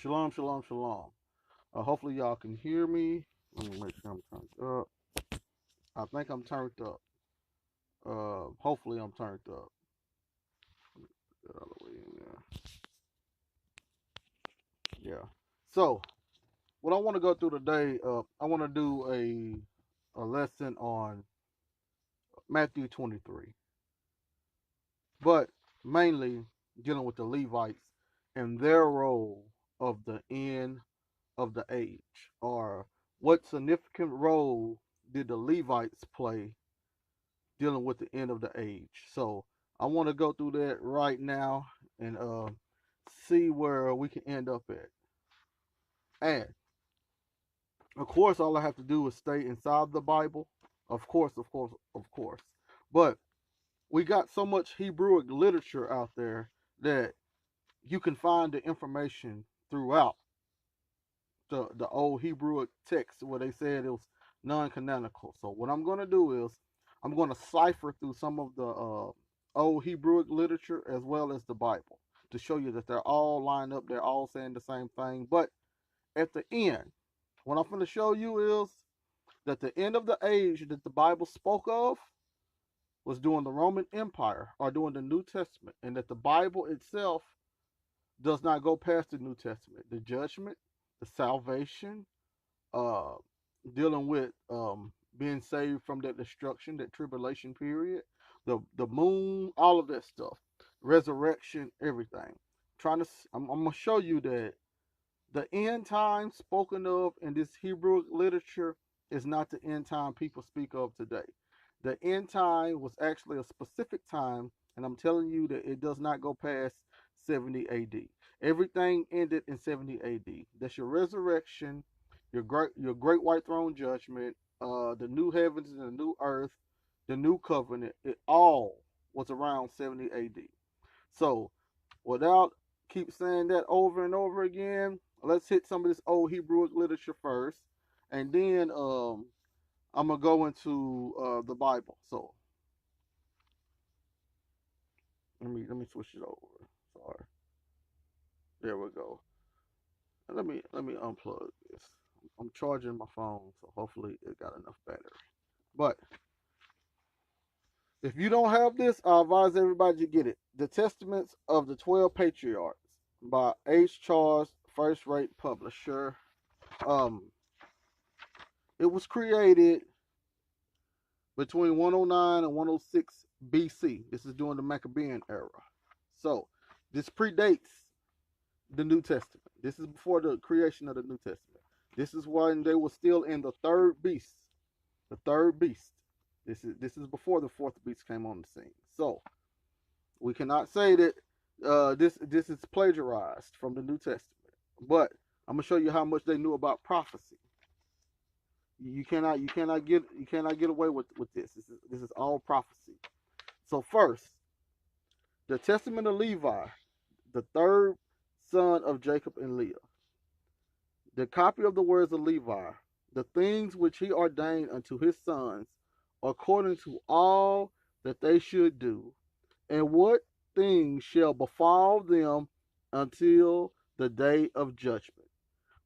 Shalom, shalom, shalom. Hopefully y'all can hear me. Let me make sure I'm turned up. I think I'm turned up. Hopefully I'm turned up. Get all the way in there. Yeah. So what I want to go through today, I want to do a lesson on Matthew 23, but mainly dealing with the Levites and their role of the end of the age, or what significant role did the Levites play dealing with the end of the age. So I want to go through that right now and see where we can end up at. And of course, all I have to do is stay inside the Bible. Of course, of course, of course. But we got so much Hebrewic literature out there that you can find the information throughout the old Hebrew text where they said it was non-canonical. So what I'm going to do is I'm going to cipher through some of the old Hebrew literature as well as the Bible to show you that they're all lined up. They're all saying the same thing. But at the end, what I'm going to show you is that the end of the age that the Bible spoke of was during the Roman Empire or during the New Testament, and that the Bible itself does not go past the New Testament. The judgment, the salvation, uh, dealing with being saved from that destruction, that tribulation period, the moon, all of that stuff, resurrection, everything. I'm gonna show you that the end time spoken of in this Hebrew literature is not the end time people speak of today. The end time was actually a specific time, and I'm telling you that it does not go past 70 AD. Everything ended in 70 AD. That's your resurrection, your great white throne judgment, the new heavens and the new earth, the new covenant. It all was around 70 AD. So, without keep saying that over and over again, let's hit some of this old Hebrew literature first, and then I'm gonna go into the Bible. So let me switch it over. Sorry, there we go. Let me unplug this. I'm charging my phone, so hopefully it got enough battery. But if you don't have this, I advise everybody to get it. The Testaments of the 12 Patriarchs by H. Charles, first rate publisher. Um, it was created between 109 and 106 BC. This is during the Maccabean era. So this predates the New Testament. This is before the creation of the New Testament. This is when they were still in the third beast. The third beast. This is before the fourth beast came on the scene. So we cannot say that this is plagiarized from the New Testament. But I'm gonna show you how much they knew about prophecy. You cannot get away with this. This is all prophecy. So first, the Testament of Levi, the third son of Jacob and Leah. The copy of the words of Levi, the things which he ordained unto his sons, according to all that they should do, and what things shall befall them until the day of judgment.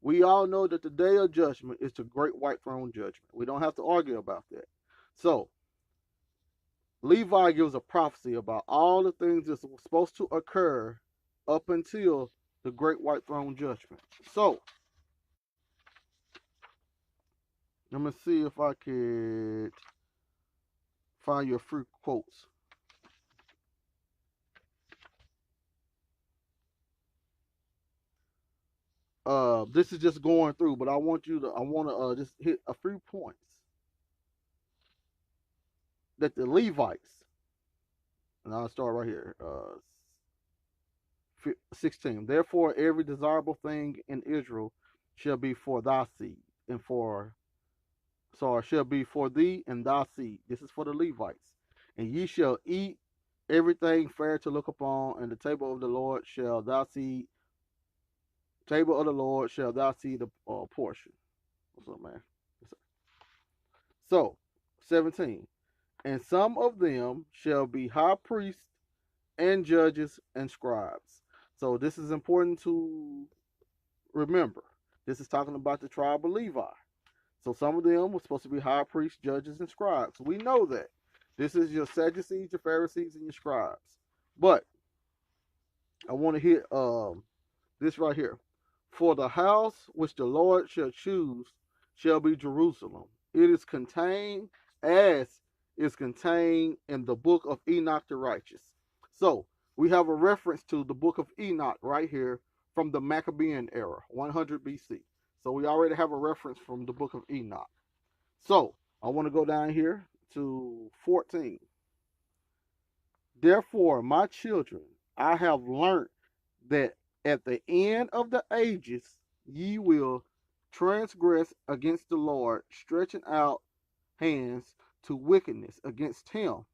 We all know that the day of judgment is the great white throne judgment. We don't have to argue about that. So, Levi gives a prophecy about all the things that were supposed to occur up until the great white throne judgment. So, let me see if I could find you a few quotes. This is just going through, but I want to just hit a few points that the Levites, and I'll start right here. 16. Therefore, every desirable thing in Israel shall be for thy seed, and shall be for thee and thy seed. This is for the Levites. And ye shall eat everything fair to look upon, and the table of the Lord shall thy seed, table of the Lord shall thy seed portion. What's up, man? So, 17. And some of them shall be high priests and judges and scribes. So this is important to remember, this is talking about the tribe of Levi. So some of them were supposed to be high priests, judges, and scribes. We know that. This is your Sadducees, your Pharisees, and your scribes. But I want to hit this right here. For the house which the Lord shall choose shall be Jerusalem. It is contained as is contained in the book of Enoch the righteous. So we have a reference to the book of Enoch right here from the Maccabean era, 100 BC. So we already have a reference from the book of Enoch. So I want to go down here to 14. Therefore, my children, I have learnt that at the end of the ages ye will transgress against the Lord, stretching out hands to wickedness against him,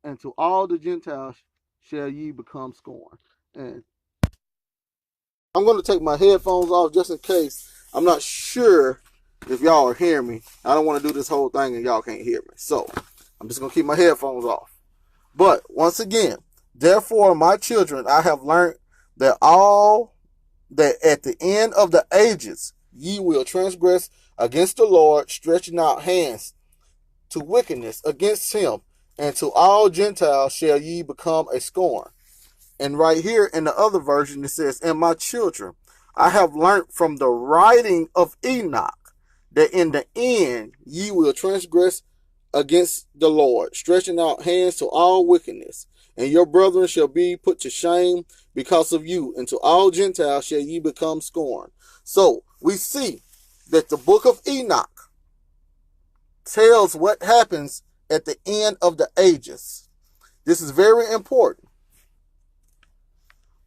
and to all the Gentiles shall ye become scorn. And I'm going to take my headphones off just in case. I'm not sure if y'all are hearing me. I don't want to do this whole thing and y'all can't hear me. So I'm just going to keep my headphones off. But once again, therefore, my children, I have learned that at the end of the ages ye will transgress against the Lord, stretching out hands to wickedness against him, and to all Gentiles shall ye become a scorn. And right here in the other version it says, and my children, I have learnt from the writing of Enoch that in the end ye will transgress against the Lord, stretching out hands to all wickedness, and your brethren shall be put to shame because of you, and to all Gentiles shall ye become scorn. So we see that the book of Enoch tells what happens at the end of the ages. This is very important.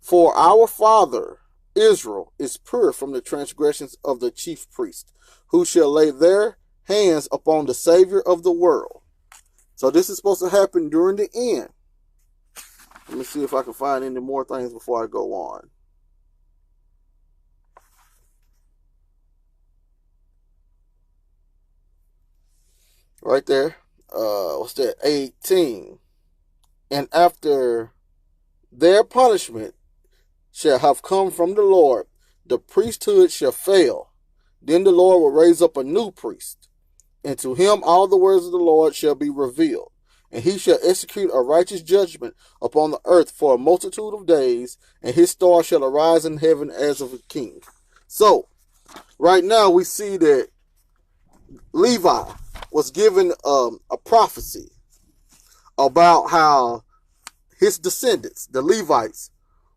For our father Israel is pure from the transgressions of the chief priest, who shall lay their hands upon the Savior of the world. So this is supposed to happen during the end. Let me see if I can find any more things before I go on. Right there. What's that? 18. And after their punishment shall have come from the Lord, the priesthood shall fail. Then the Lord will raise up a new priest, and to him all the words of the Lord shall be revealed. And he shall execute a righteous judgment upon the earth for a multitude of days, and his star shall arise in heaven as of a king. So, right now we see that Levi was given a prophecy about how his descendants, the Levites,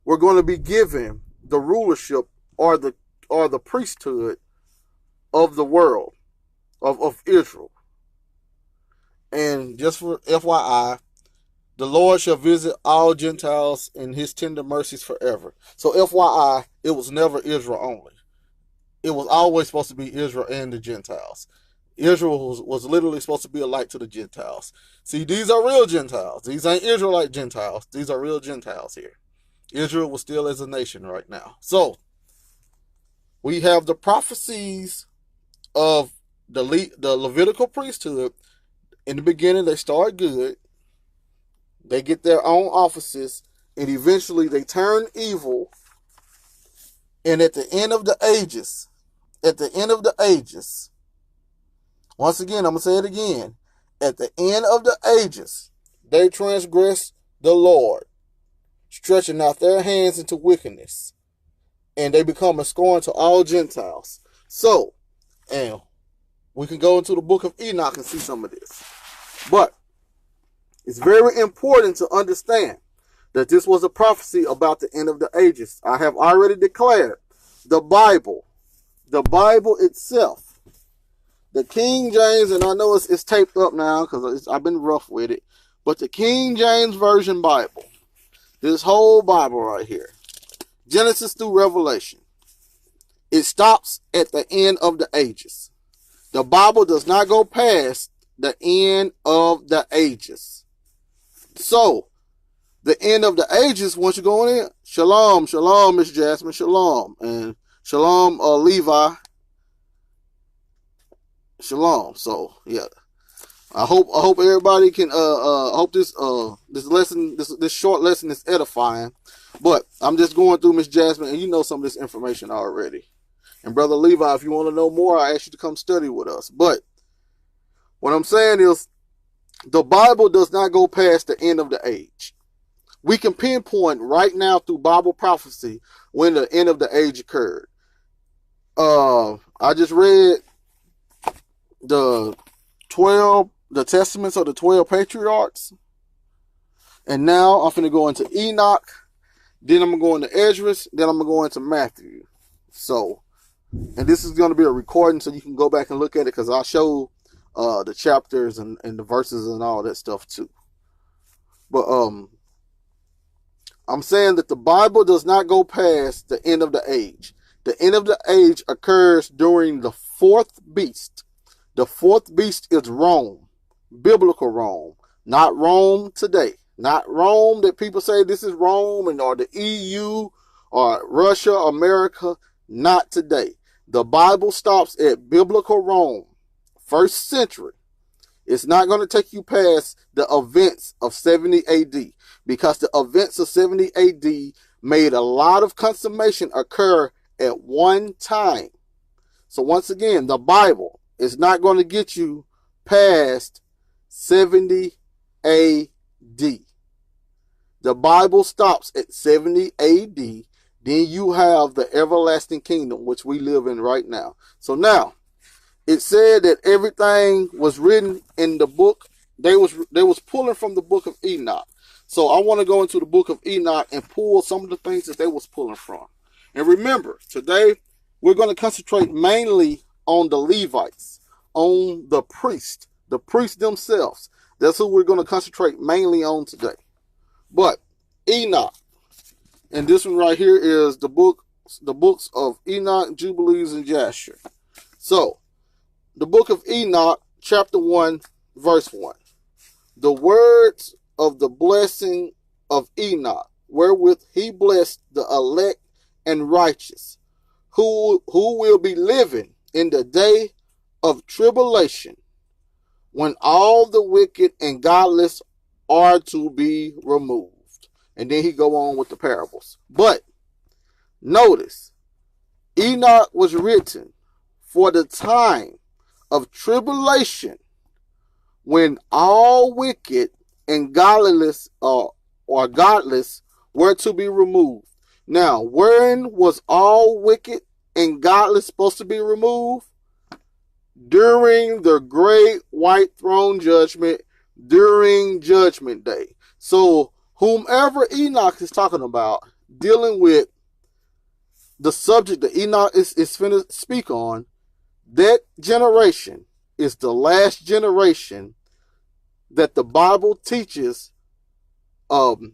were going to be given the rulership or the priesthood of the world, of Israel. And just for FYI, the Lord shall visit all Gentiles in his tender mercies forever. So FYI, it was never Israel only. It was always supposed to be Israel and the Gentiles. Israel was literally supposed to be a light to the Gentiles. See, these are real Gentiles. These ain't Israelite Gentiles. These are real Gentiles here. Israel was still as a nation right now. So, we have the prophecies of the Levitical priesthood. In the beginning, they start good. They get their own offices, and eventually they turn evil. And at the end of the ages, once again, I'm going to say it again. At the end of the ages, they transgress the Lord, stretching out their hands into wickedness. And they become a scorn to all Gentiles. So, and we can go into the book of Enoch and see some of this. But it's very important to understand that this was a prophecy about the end of the ages. I have already declared the Bible itself. The King James, and I know it's taped up now because I've been rough with it, but the King James Version Bible, this whole Bible right here, Genesis through Revelation, it stops at the end of the ages. The Bible does not go past the end of the ages. So, the end of the ages, once you go in, shalom, shalom, Miss Jasmine, shalom, and shalom, Levi, shalom. So, yeah, I hope everybody can hope this lesson, this short lesson is edifying. But I'm just going through Miss Jasmine, and you know some of this information already. And Brother Levi, if you want to know more, I ask you to come study with us. But what I'm saying is, the Bible does not go past the end of the age. We can pinpoint right now through Bible prophecy when the end of the age occurred. I just read the testaments of the 12 patriarchs. And now I'm going to go into Enoch. Then I'm going to go into Esdras. Then I'm going to go into Matthew. So, and this is going to be a recording so you can go back and look at it, because I'll show the chapters and the verses and all that stuff too. But I'm saying that the Bible does not go past the end of the age. The end of the age occurs during the fourth beast. The fourth beast is Rome, biblical Rome, not Rome today. Not Rome that people say this is Rome, or the EU or Russia, America. Not today. The Bible stops at biblical Rome, first century. It's not going to take you past the events of 70 AD, because the events of 70 AD made a lot of consummation occur at one time. So once again, the Bible is not going to get you past 70 AD. The Bible stops at 70 AD. Then you have the everlasting kingdom, which we live in right now. So now, it said that everything was written in the book. They was pulling from the book of Enoch. So I want to go into the book of Enoch and pull some of the things that they was pulling from. And remember, today we're going to concentrate mainly on the Levites, on the priests themselves. That's who we're going to concentrate mainly on today. But Enoch, and this one right here is the books of Enoch, Jubilees, and Jasher. So, the book of Enoch, chapter 1, verse 1. The words of the blessing of Enoch, wherewith he blessed the elect and righteous, who will be living in the day of tribulation, when all the wicked and godless are to be removed. And then he go on with the parables. But notice, Enoch was written for the time of tribulation, when all wicked and godless or godless were to be removed. Now, when was all wicked and godless supposed to be removed? During the great white throne judgment, during Judgment Day. So, whomever Enoch is talking about, dealing with the subject that Enoch is finna speak on, that generation is the last generation that the Bible teaches. That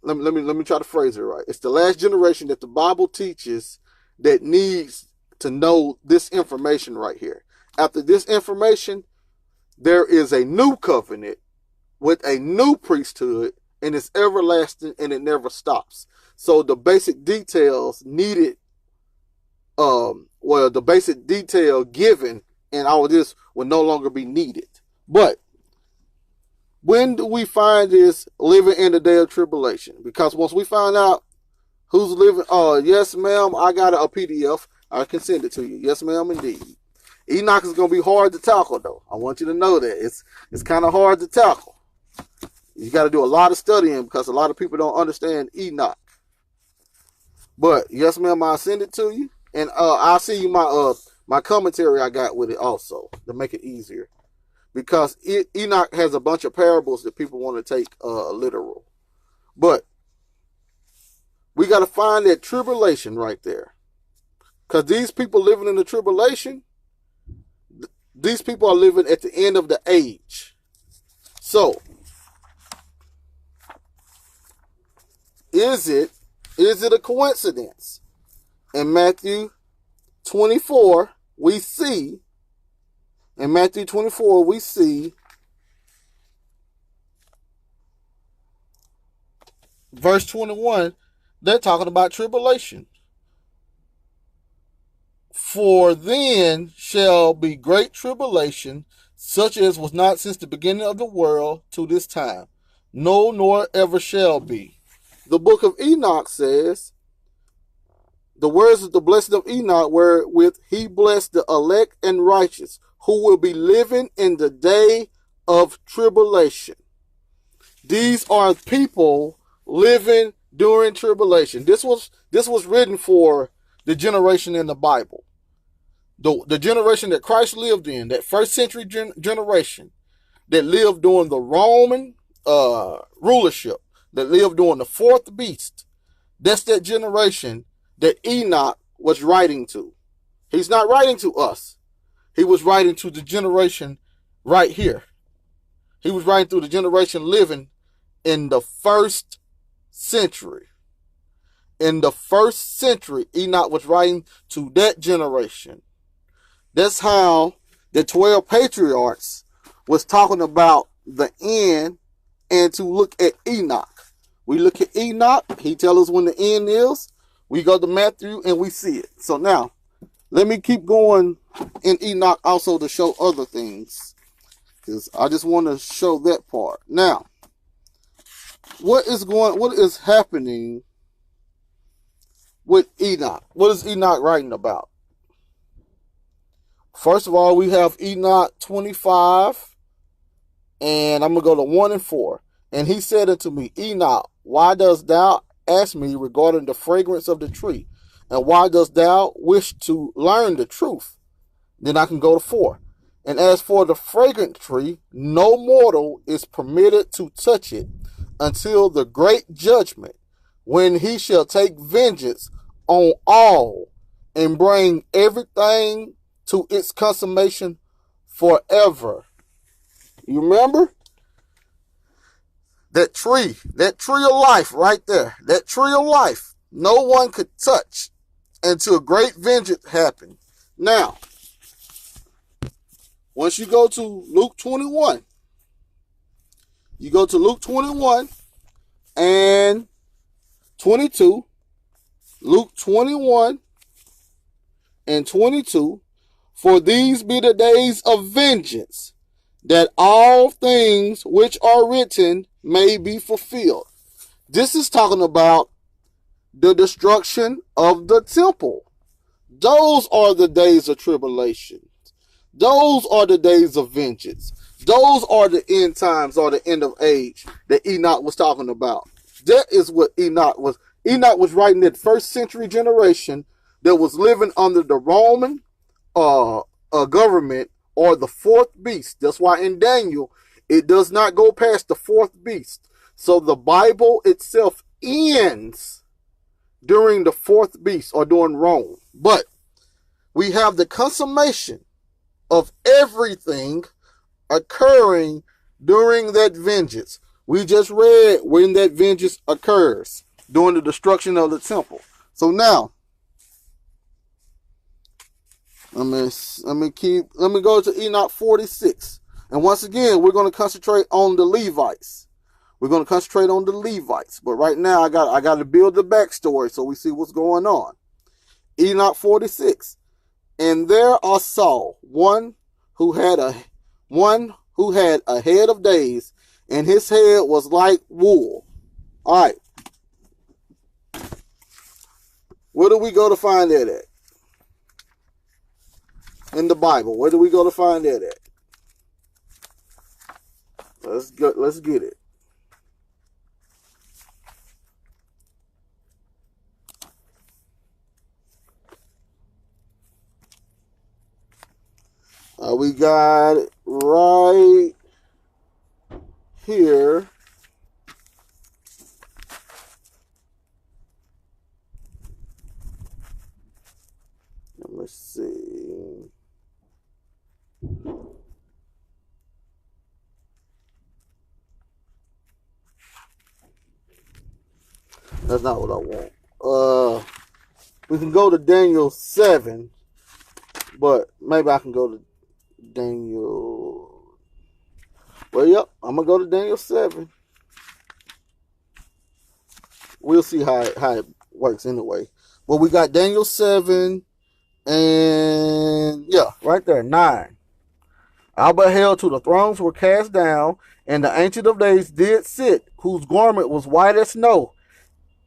let me try to phrase it right. It's the last generation that the Bible teaches that needs to know this information right here. After this information, there is a new covenant with a new priesthood, and it's everlasting and it never stops. So the basic details needed, the basic detail given in all of this will no longer be needed. But when do we find this living in the day of tribulation? Because once we find out who's living, yes, ma'am, I got a PDF. I can send it to you. Yes, ma'am, indeed. Enoch is going to be hard to tackle, though. I want you to know that. It's kind of hard to tackle. You got to do a lot of studying, because a lot of people don't understand Enoch. But, yes, ma'am, I'll send it to you. And I'll send you my commentary I got with it also, to make it easier. Because Enoch has a bunch of parables that people want to take literal. But we got to find that tribulation right there. Because these people living in the tribulation, these people are living at the end of the age. So, is it a coincidence? In Matthew 24, we see verse 21, they're talking about tribulation. For then shall be great tribulation, such as was not since the beginning of the world to this time, no, nor ever shall be. The book of Enoch says the words of the blessing of Enoch, wherewith he blessed the elect and righteous, who will be living in the day of tribulation. These are people living during tribulation. This was written for the generation in the Bible. The generation that Christ lived in, that first century generation that lived during the Roman rulership, that lived during the fourth beast. That's that generation that Enoch was writing to. He's not writing to us. He was writing to the generation right here. He was writing to the generation living in the first century. In the first century, Enoch was writing to that generation. That's how the 12 patriarchs was talking about the end and to look at Enoch. We look at Enoch, he tells us when the end is. We go to Matthew and we see it. So now, let me keep going in Enoch also to show other things, because I just want to show that part. Now, what is happening with Enoch? What is Enoch writing about? First of all, we have Enoch 25, and I'm going to go to 1 and 4. And he said unto me, Enoch, why dost thou ask me regarding the fragrance of the tree? And why dost thou wish to learn the truth? Then I can go to 4. And as for the fragrant tree, no mortal is permitted to touch it until the great judgment, when he shall take vengeance on all and bring everything to its consummation forever. You remember? That tree of life right there, that tree of life, no one could touch until great vengeance happened. Now, once you go to Luke 21, you go to Luke 21 and 22, Luke 21 and 22, for these be the days of vengeance, that all things which are written may be fulfilled. This is talking about the destruction of the temple. Those are the days of tribulation. Those are the days of vengeance. Those are the end times, or the end of age that Enoch was talking about. That is what Enoch was. Enoch was writing that first century generation that was living under the Roman government, or the fourth beast. That's why in Daniel, it does not go past the fourth beast. So the Bible itself ends during the fourth beast, or during Rome. But we have the consummation of everything occurring during that vengeance. We just read when that vengeance occurs, during the destruction of the temple. So now, let me go to Enoch 46. And once again, we're going to concentrate on the Levites. We're going to concentrate on the Levites. But right now, I got to build the backstory so we see what's going on. Enoch 46. And there I saw one who had a head of days, and his head was like wool. All right. Where do we go to find that at? In the Bible. Where do we go to find that at? Let's get it. We got it right here. Let me see. That's not what I want. We can go to Daniel 7, but maybe I can go to Daniel. Well, yep, I'm gonna go to Daniel 7. We'll see how it works anyway. Well, we got Daniel 7, and yeah, right there, 9. I beheld till the thrones were cast down, and the Ancient of Days did sit, whose garment was white as snow,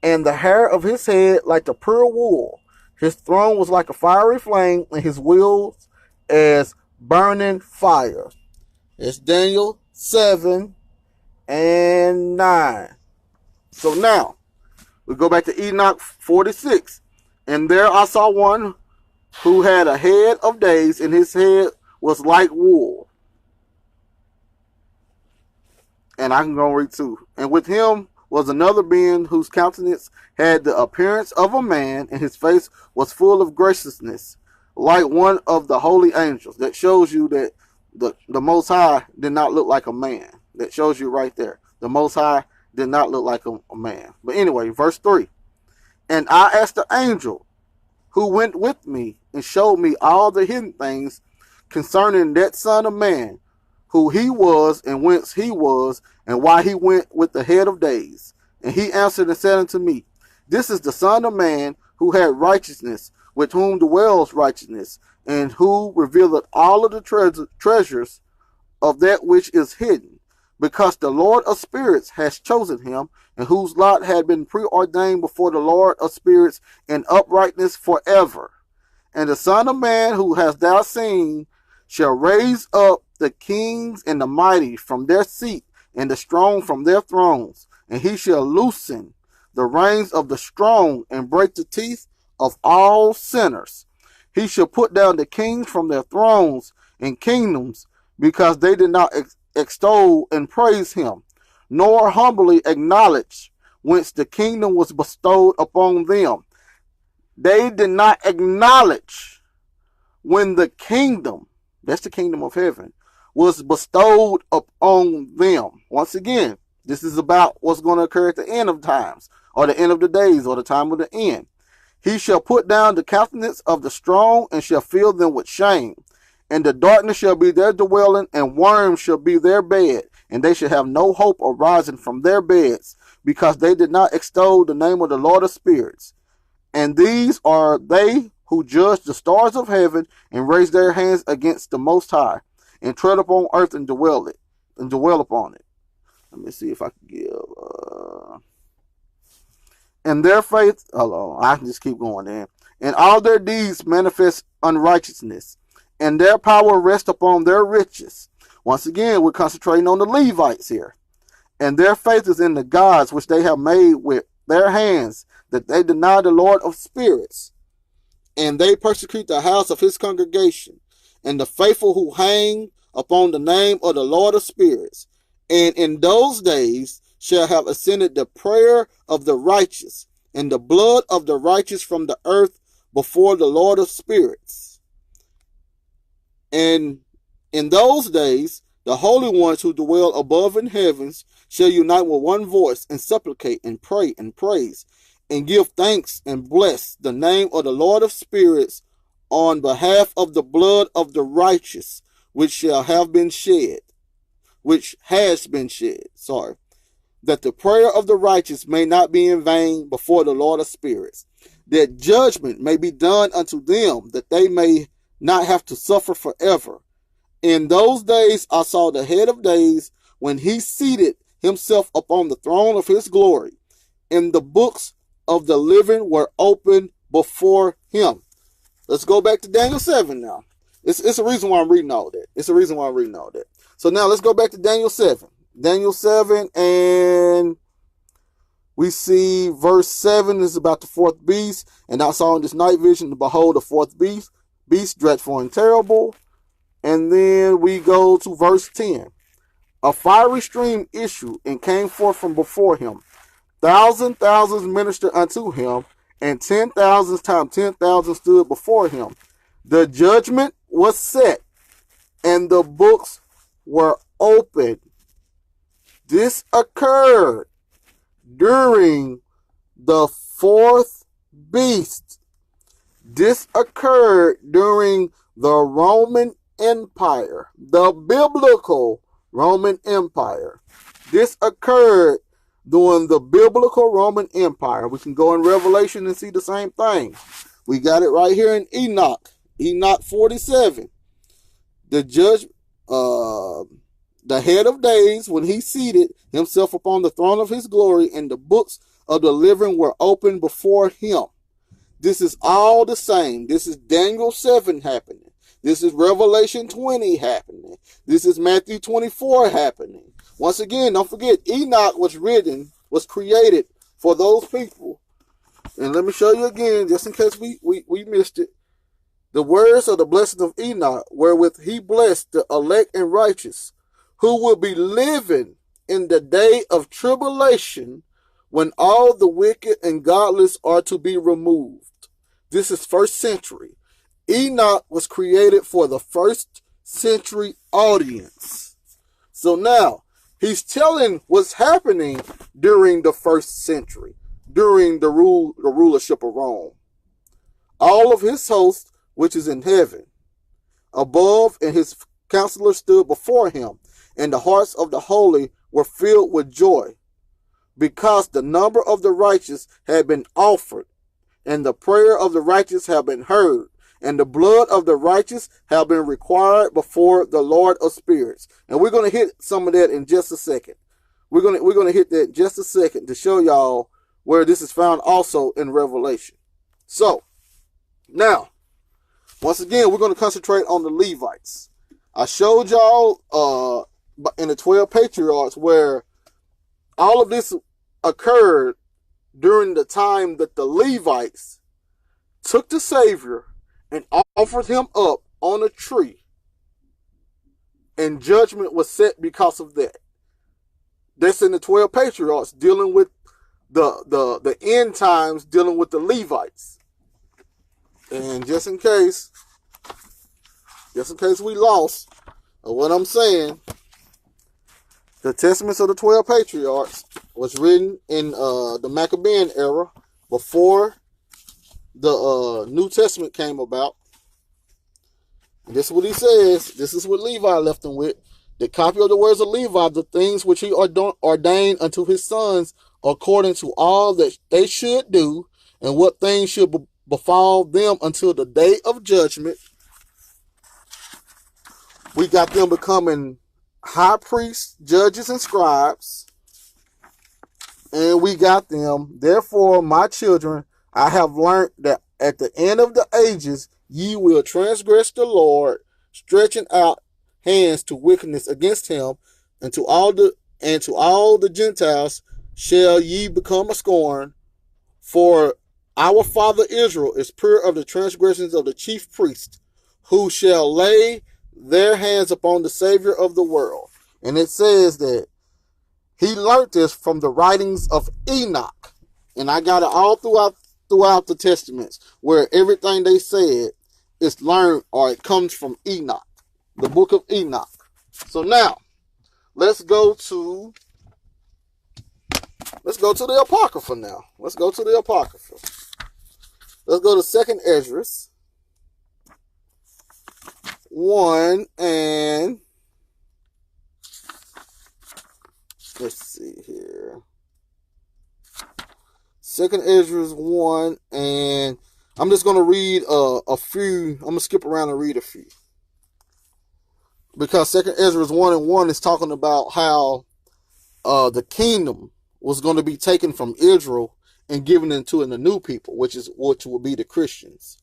and the hair of his head like the pure wool. His throne was like a fiery flame, and his wheels as burning fire. It's Daniel 7 and 9. So now, we go back to Enoch 46. And there I saw one who had a head of days, and his head was like wool. And I can go read too. And with him was another being whose countenance had the appearance of a man, and his face was full of graciousness, like one of the holy angels. That shows you that the Most High did not look like a man. That shows you right there. The Most High did not look like a man. But anyway, verse 3. And I asked the angel who went with me and showed me all the hidden things concerning that Son of Man, who he was and whence he was, and why he went with the head of days. And he answered and said unto me, This is the Son of Man, who had righteousness, with whom dwells righteousness, and who revealeth all of the treasures of that which is hidden, because the Lord of spirits has chosen him, and whose lot had been preordained before the Lord of spirits in uprightness forever. And the Son of Man, who hast thou seen, shall raise up the kings and the mighty from their seat, and the strong from their thrones. And he shall loosen the reins of the strong, and break the teeth of all sinners. He shall put down the kings from their thrones and kingdoms, because they did not extol and praise him, nor humbly acknowledge whence the kingdom was bestowed upon them. They did not acknowledge when the kingdom, that's the kingdom of heaven, was bestowed upon them. Once again, this is about what's going to occur at the end of times, or the end of the days, or the time of the end. He shall put down the countenance of the strong, and shall fill them with shame. And the darkness shall be their dwelling, and worms shall be their bed. And they shall have no hope arising from their beds, because they did not extol the name of the Lord of spirits. And these are they who judge the stars of heaven, and raise their hands against the Most High, and tread upon earth and dwell upon it. Let me see if I can give. And their faith, I can just keep going there. And all their deeds manifest unrighteousness, and their power rests upon their riches. Once again, we're concentrating on the Levites here. And their faith is in the gods which they have made with their hands, that they deny the Lord of spirits. And they persecute the house of his congregation, and the faithful who hang upon the name of the Lord of spirits. And in those days shall have ascended the prayer of the righteous, and the blood of the righteous from the earth before the Lord of spirits. And in those days the holy ones who dwell above in heavens shall unite with one voice, and supplicate, and pray, and praise, and give thanks, and bless the name of the Lord of spirits, on behalf of the blood of the righteous, which has been shed, that the prayer of the righteous may not be in vain before the Lord of spirits, that judgment may be done unto them, that they may not have to suffer forever. In those days I saw the head of days, when he seated himself upon the throne of his glory, and the books of the living were opened before him. Let's go back to Daniel 7 now. It's a reason why I'm reading all that. So now let's go back to Daniel 7. Daniel 7, and we see verse 7 is about the fourth beast. And I saw in this night vision, to behold, the fourth beast, dreadful and terrible. And then we go to verse 10. A fiery stream issued and came forth from before him. Thousands ministered unto him, and 10,000 times 10,000 stood before him. The judgment was set, and the books were opened. This occurred during the fourth beast. This occurred during the Roman Empire, the biblical Roman Empire. This occurred during the biblical Roman Empire. We can go in Revelation and see the same thing. We got it right here in Enoch 47. The judge, the head of days, when he seated himself upon the throne of his glory, and the books of the living were opened before him. This is all the same. This is Daniel 7 happening. This is Revelation 20 happening. This is Matthew 24 happening. Once again, don't forget, Enoch was created for those people. And let me show you again, just in case we missed it. The words of the blessing of Enoch, wherewith he blessed the elect and righteous, who will be living in the day of tribulation, when all the wicked and godless are to be removed. This is first century. Enoch was created for the first century audience. So now, he's telling what's happening during the first century, during the rulership of Rome. All of his hosts, which is in heaven, above, and his counselors stood before him, and the hearts of the holy were filled with joy, because the number of the righteous had been offered, and the prayer of the righteous have been heard, and the blood of the righteous have been required before the Lord of spirits. And we're going to hit some of that in just a second. We're going to hit that in just a second to show y'all where this is found also in Revelation. So, now, once again, we're going to concentrate on the Levites. I showed y'all in the 12 patriarchs where all of this occurred during the time that the Levites took the Savior and offered him up on a tree, and judgment was set because of that. That's in the 12 patriarchs, dealing with the end times, dealing with the Levites. And just in case we lost what I'm saying, the Testaments of the 12 Patriarchs was written in the Maccabean era, before the New Testament came about. And this is what he says. This is what Levi left him with. The copy of the words of Levi, the things which he ordained unto his sons, according to all that they should do, and what things should befall them until the day of judgment. We got them becoming high priests, judges, and scribes. And we got them, therefore, my children, I have learned that at the end of the ages, ye will transgress the Lord, stretching out hands to wickedness against him, and to all the Gentiles shall ye become a scorn. For our father Israel is pure of the transgressions of the chief priest, who shall lay their hands upon the Savior of the world. And it says that he learned this from the writings of Enoch. And I got it all throughout the Testaments, where everything they said is learned, or it comes from Enoch, the book of Enoch. So now, let's go to the Apocrypha now. Let's go to the Apocrypha. Let's go to 2nd Esdras 1, and let's see here. 2nd Esdras 1, and I'm just going to read a few. I'm going to skip around and read a few. Because 2nd Esdras 1 and 1 is talking about how the kingdom was going to be taken from Israel and given into the new people, which will be the Christians.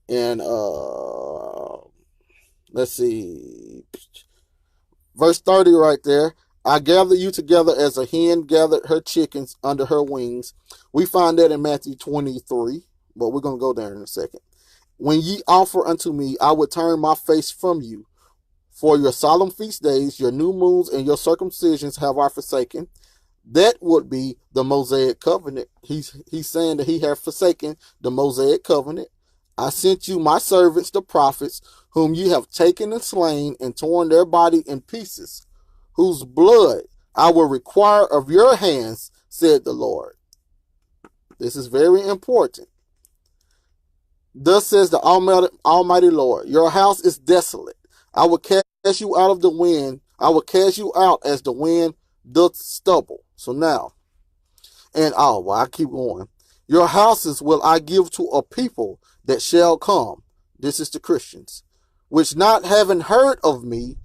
And let's see, verse 30 right there. I gather you together as a hen gathered her chickens under her wings. We find that in Matthew 23, but we're going to go there in a second. When ye offer unto me, I would turn my face from you. For your solemn feast days, your new moons, and your circumcisions have I forsaken. That would be the Mosaic covenant. He's saying that he has forsaken the Mosaic covenant. I sent you my servants, the prophets, whom you have taken and slain and torn their body in pieces, whose blood I will require of your hands, said the Lord. This is very important. Thus says the Almighty Lord, your house is desolate. I will cast you out of the wind. I will cast you out as the wind doth stubble. So now, and I keep going. Your houses will I give to a people that shall come. This is the Christians, which not having heard of me,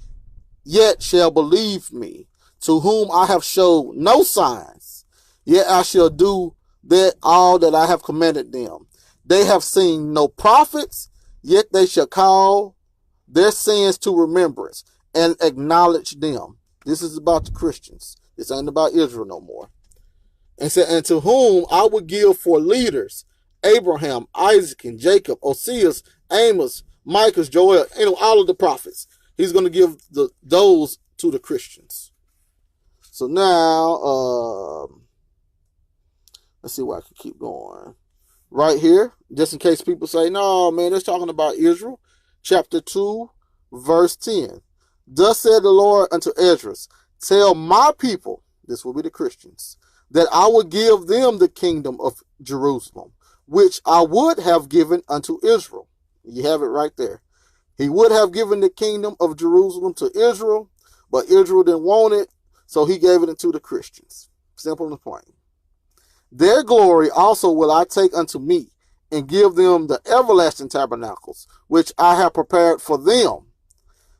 yet shall believe me, to whom I have showed no signs, yet I shall do that all that I have commanded them. They have seen no prophets, yet they shall call their sins to remembrance and acknowledge them. This is about the Christians. This ain't about Israel no more. And said, and to whom I would give for leaders Abraham, Isaac, and Jacob, Oseas, Amos, Micah, Joel, all of the prophets. He's going to give those to the Christians. So now, let's see where I can keep going. Right here, just in case people say, no, man, it's talking about Israel. Chapter 2, verse 10. Thus said the Lord unto Ezra, tell my people, this will be the Christians, that I will give them the kingdom of Jerusalem, which I would have given unto Israel. You have it right there. He would have given the kingdom of Jerusalem to Israel, but Israel didn't want it, so he gave it unto the Christians. Simple and plain. Their glory also will I take unto me, and give them the everlasting tabernacles, which I have prepared for them.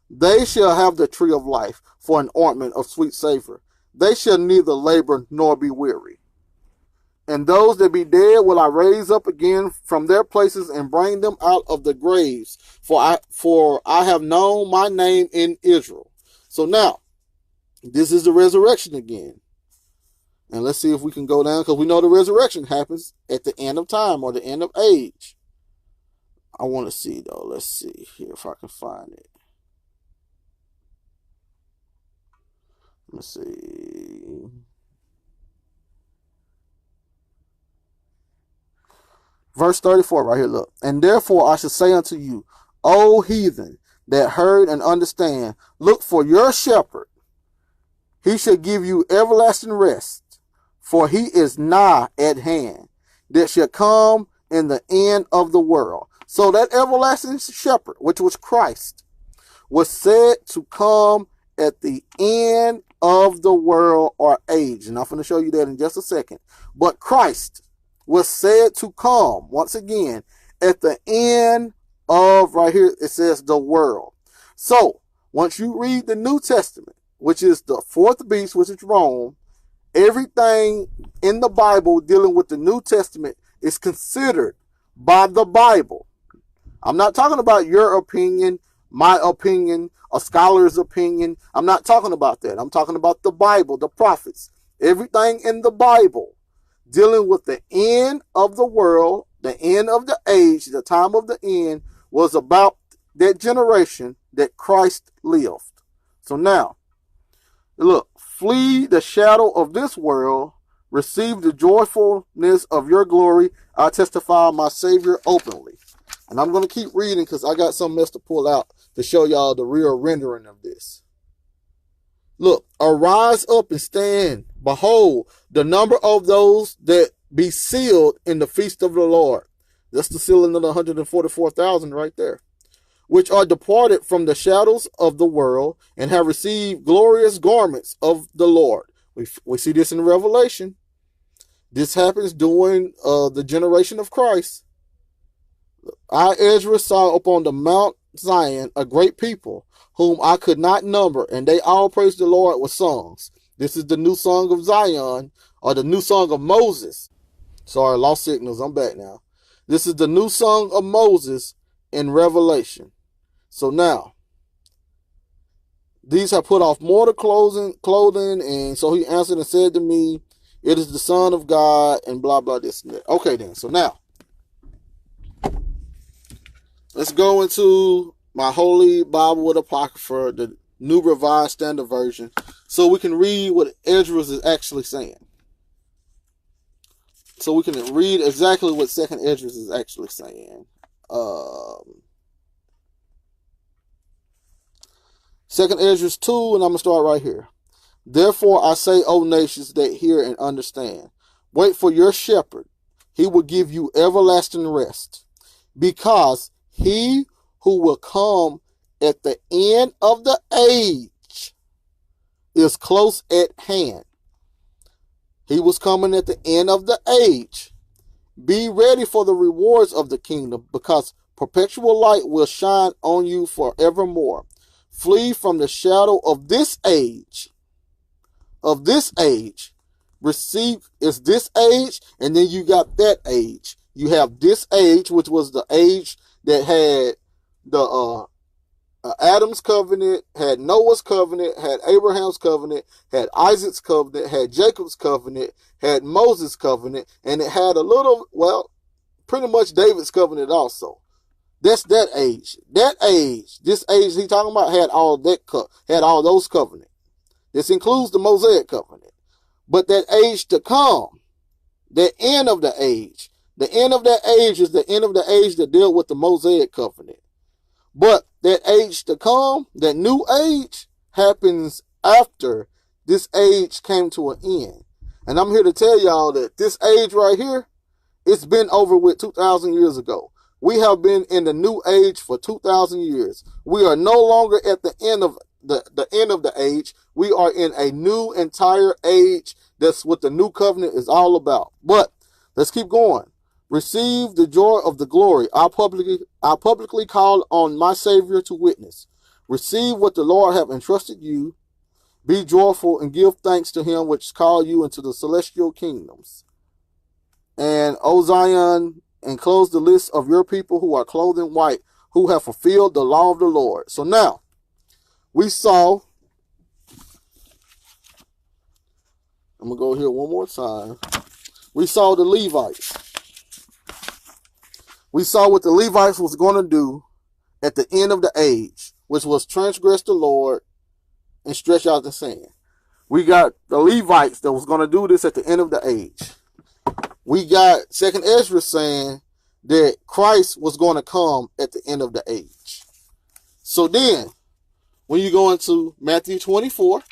They shall have the tree of life for an ointment of sweet savor. They shall neither labor nor be weary. And those that be dead will I raise up again from their places and bring them out of the graves. For I have known my name in Israel. So now, this is the resurrection again. And let's see if we can go down, because we know the resurrection happens at the end of time or the end of age. I want to see, though. Let's see here if I can find it. Let's see. Verse 34 right here, look. And therefore I shall say unto you, O heathen, that heard and understand, look for your shepherd. He shall give you everlasting rest. For he is nigh at hand, that shall come in the end of the world. So that everlasting shepherd, which was Christ, was said to come at the end of the world or age. And I'm going to show you that in just a second. But Christ was said to come, once again, at the end of, right here, it says the world. So, once you read the New Testament, which is the fourth beast, which is Rome, everything in the Bible dealing with the New Testament is considered by the Bible. I'm not talking about your opinion, my opinion, a scholar's opinion. I'm not talking about that. I'm talking about the Bible, the prophets. Everything in the Bible dealing with the end of the world, the end of the age, the time of the end, was about that generation that Christ lived. So now, look, flee the shadow of this world, receive the joyfulness of your glory. I testify my Savior openly. And I'm going to keep reading because I got something else to pull out to show y'all the real rendering of this. Look, arise up and stand. Behold, the number of those that be sealed in the feast of the Lord. That's the sealing of the 144,000 right there. Which are departed from the shadows of the world and have received glorious garments of the Lord. We see this in Revelation. This happens during the generation of Christ. I, Ezra, saw upon the Mount Zion a great people, whom I could not number, and they all praised the Lord with songs. This is the new song of Zion, or the new song of Moses. Sorry, lost signals. I'm back now. This is the new song of Moses in Revelation. So now, these have put off mortal clothing, and so he answered and said to me, it is the Son of God, and blah, blah, this and that. Okay, then. So now, let's go into my Holy Bible with Apocrypha, the New Revised Standard Version, so we can read what Ezra is actually saying. So we can read exactly what 2nd Ezra is actually saying. 2nd Ezra 2, and I'm going to start right here. Therefore I say, O nations that hear and understand, wait for your shepherd. He will give you everlasting rest, because he who will come at the end of the age is close at hand. He was coming at the end of the age. Be ready for the rewards of the kingdom, because perpetual light will shine on you forevermore. Flee from the shadow of this age. Receive is this age, and then you got that age. You have this age, which was the age that had the Adam's covenant, had Noah's covenant, had Abraham's covenant, had Isaac's covenant, had Jacob's covenant, had Moses' covenant, and it had a little, well, pretty much David's covenant also. That's that age. That age, this age he's talking about, had all those covenants. This includes the Mosaic covenant. But that age to come, the end of the age is the end of the age that dealt with the Mosaic covenant. But that age to come, that new age, happens after this age came to an end. And I'm here to tell y'all that this age right here, it's been over with 2,000 years ago. We have been in the new age for 2,000 years. We are no longer at the end of the end of the age. We are in a new entire age. That's what the new covenant is all about. But let's keep going. Receive the joy of the glory. I publicly call on my Savior to witness. Receive what the Lord have entrusted you. Be joyful and give thanks to him which called you into the celestial kingdoms. And, O Zion, enclose the list of your people who are clothed in white, who have fulfilled the law of the Lord. So now, we saw, I'm going to go here one more time. We saw the Levites. We saw what the Levites was going to do at the end of the age, which was transgress the Lord and stretch out the sand. We got the Levites that was going to do this at the end of the age. We got 2nd Ezra saying that Christ was going to come at the end of the age. So then, when you go into Matthew 24,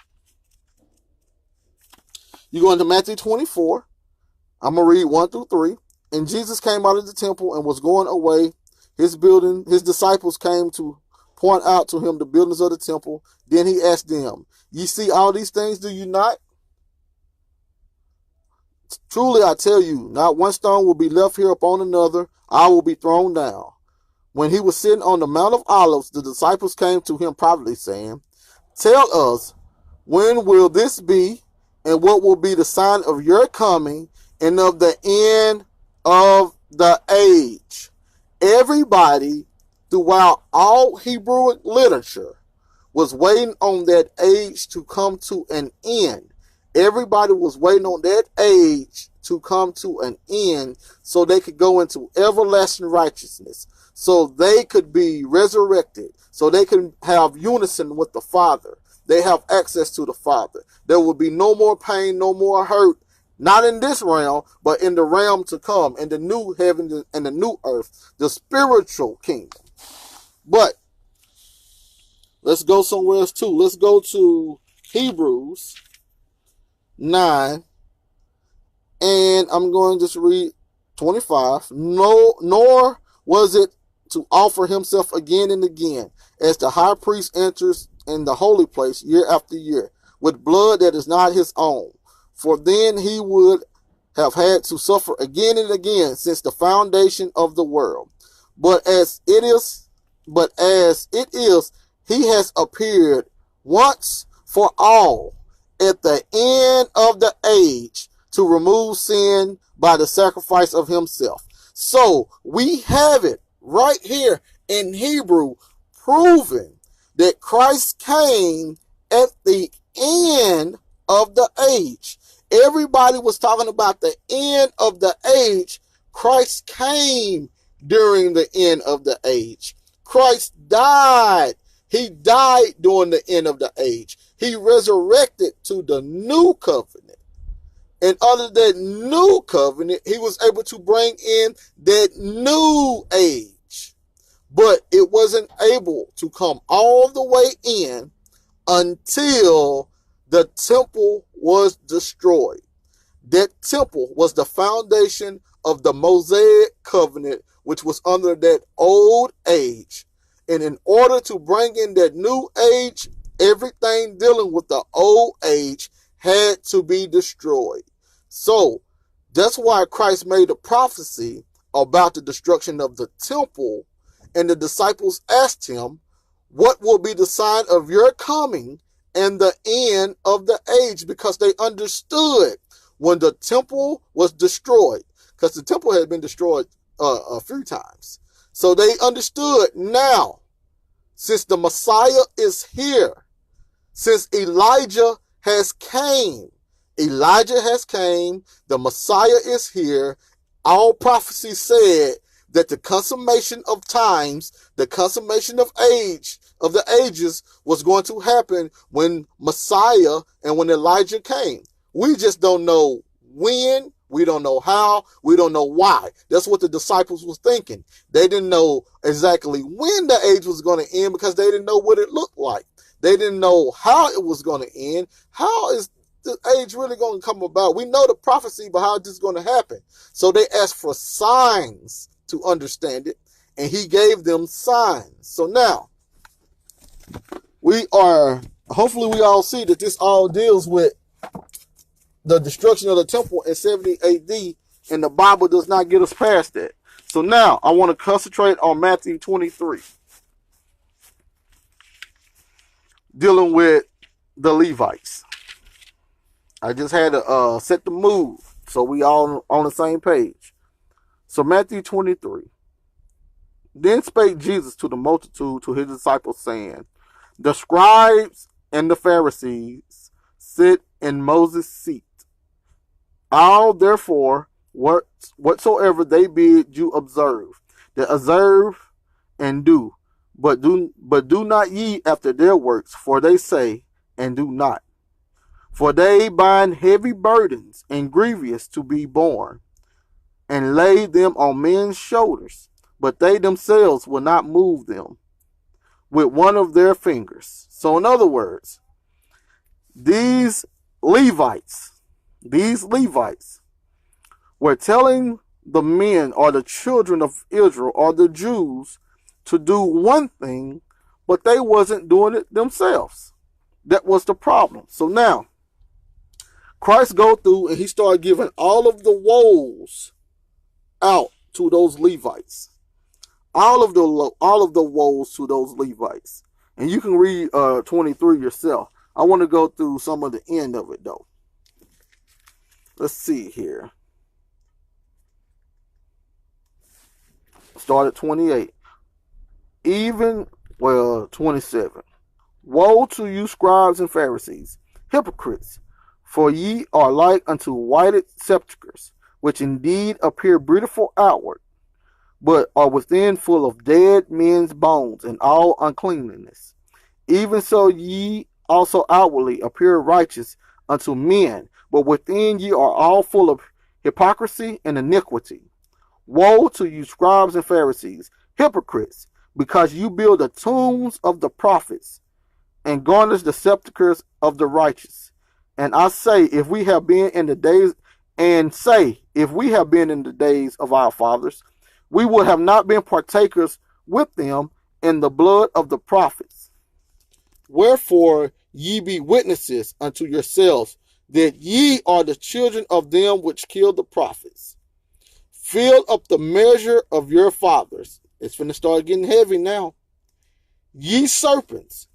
I'm going to read 1 through 3. And Jesus came out of the temple and was going away. His disciples came to point out to him the buildings of the temple. Then he asked them, ye see all these things, do you not? Truly I tell you, not one stone will be left here upon another. All will be thrown down. When he was sitting on the Mount of Olives, the disciples came to him privately, saying, tell us, when will this be, and what will be the sign of your coming and of the end of the age? Everybody throughout all Hebrew literature was waiting on that age to come to an end. Everybody was waiting on that age to come to an end so they could go into everlasting righteousness, so they could be resurrected, so they can have unison with the Father. They have access to the Father. There will be no more pain, no more hurt, not in this realm, but in the realm to come, in the new heaven and the new earth, the spiritual kingdom. But let's go somewhere else too. Let's go to Hebrews 9, and I'm going to just read 25. Nor was it to offer himself again and again, as the high priest enters in the holy place year after year, with blood that is not his own. For then he would have had to suffer again and again since the foundation of the world. But as it is, he has appeared once for all at the end of the age to remove sin by the sacrifice of himself. So we have it right here in Hebrew proven that Christ came at the end of the age. Everybody was talking about the end of the age. Christ came during the end of the age. Christ died. He died during the end of the age. He resurrected to the new covenant. And under that new covenant, he was able to bring in that new age. But it wasn't able to come all the way in until the temple was destroyed. That temple was the foundation of the Mosaic covenant, which was under that old age. And in order to bring in that new age, everything dealing with the old age had to be destroyed. So that's why Christ made a prophecy about the destruction of the temple. And the disciples asked him, what will be the sign of your coming and the end of the age? Because they understood when the temple was destroyed, because the temple had been destroyed a few times. So they understood now, since the Messiah is here, since Elijah has came, the Messiah is here. All prophecy said that the consummation of times, the consummation of the ages was going to happen when Messiah and when Elijah came. We just don't know when, we don't know how, we don't know why. That's what the disciples was thinking. They didn't know exactly when the age was going to end because they didn't know what it looked like. They didn't know how it was going to end. How is the age really going to come about? We know the prophecy, but how is this going to happen? So they asked for signs to understand it, and he gave them signs. So now, hopefully we all see that this all deals with the destruction of the temple in 70 AD, and the Bible does not get us past that. So now, I want to concentrate on Matthew 23, dealing with the Levites. I just had to set the mood so we all on the same page. So Matthew 23. Then spake Jesus to the multitude, to his disciples, saying, the scribes and the Pharisees sit in Moses' seat. All therefore, whatsoever they bid you observe, that observe and do, but do not ye after their works, for they say and do not. For they bind heavy burdens and grievous to be borne, and lay them on men's shoulders, but they themselves will not move them with one of their fingers. So in other words, these Levites were telling the men or the children of Israel or the Jews to do one thing, but they wasn't doing it themselves. That was the problem. So now, Christ go through and he started giving all of the woes out to those Levites. All of the woes to those Levites. And you can read 23 yourself. I want to go through some of the end of it though. Let's see here. Start at 28. 27. Woe to you, scribes and Pharisees, hypocrites! For ye are like unto whited sepulchres, which indeed appear beautiful outward, but are within full of dead men's bones and all uncleanness. Even so ye also outwardly appear righteous unto men, but within ye are all full of hypocrisy and iniquity. Woe to you, scribes and Pharisees, hypocrites! Because you build the tombs of the prophets and garnish the sepulchres of the righteous. And I say, if we have been in the days of our fathers, we would have not been partakers with them in the blood of the prophets. Wherefore ye be witnesses unto yourselves that ye are the children of them which killed the prophets. Fill up the measure of your fathers. It's finna start getting heavy now. Ye serpents,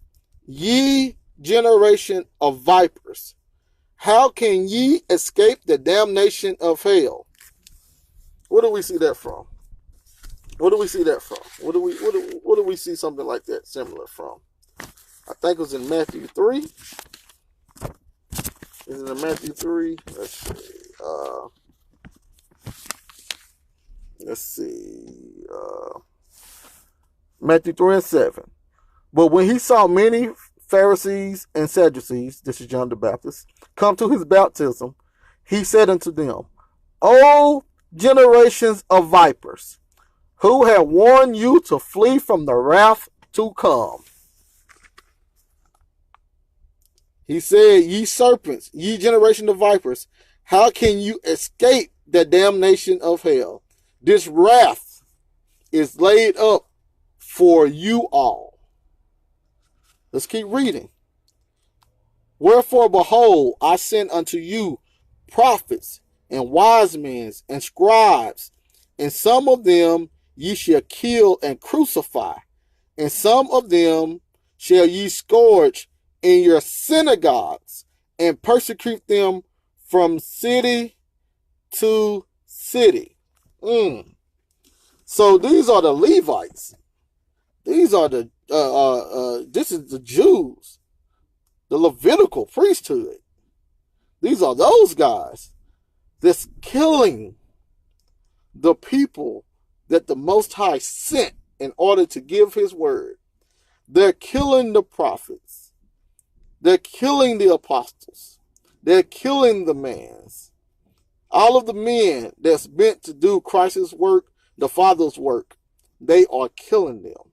ye generation of vipers, how can ye escape the damnation of hell? Where do we see that from? Where do we see that from? What do we see something like that similar from? I think it was in Matthew 3. Is it in Matthew 3? Let's see. Matthew 3 and 7. But when he saw many Pharisees and Sadducees, this is John the Baptist, come to his baptism, he said unto them, O generations of vipers, who have warned you to flee from the wrath to come? He said, ye serpents, ye generation of vipers, how can you escape the damnation of hell? This wrath is laid up for you all. Let's keep reading. Wherefore, behold, I send unto you prophets and wise men and scribes, and some of them ye shall kill and crucify, and some of them shall ye scourge in your synagogues, and persecute them from city to city. So these are the Levites. These are the this is the Jews, the Levitical priesthood. These are those guys that's killing the people that the Most High sent in order to give his word. They're killing the prophets. They're killing the apostles. They're killing the mans. All of the men that's meant to do Christ's work, the Father's work, they are killing them.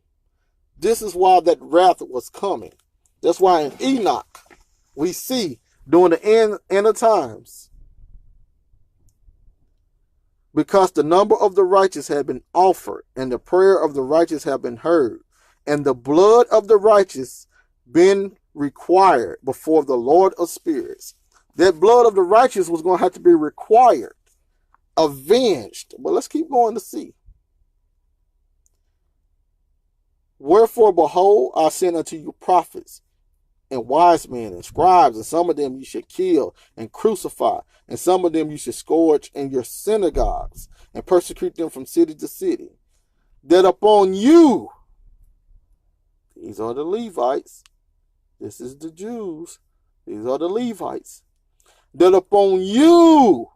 This is why that wrath was coming. That's why in Enoch, we see during the end of times, because the number of the righteous had been offered, and the prayer of the righteous had been heard, and the blood of the righteous been required before the Lord of spirits. That blood of the righteous was going to have to be required, avenged. But let's keep going to see. Wherefore, behold, I send unto you prophets and wise men and scribes, and some of them you should kill and crucify, and some of them you should scourge in your synagogues and persecute them from city to city. That upon you, these are the Levites, this is the Jews, these are the Levites, that upon you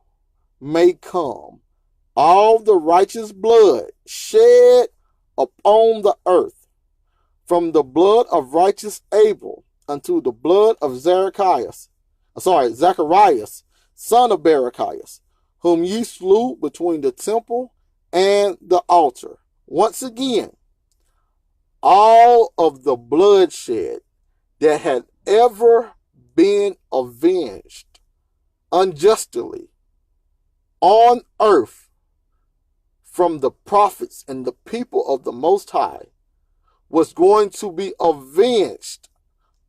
may come all the righteous blood shed upon the earth, from the blood of righteous Abel unto the blood of Zacharias, son of Barachias, whom ye slew between the temple and the altar. Once again, all of the bloodshed that had ever been avenged unjustly on earth from the prophets and the people of the Most High was going to be avenged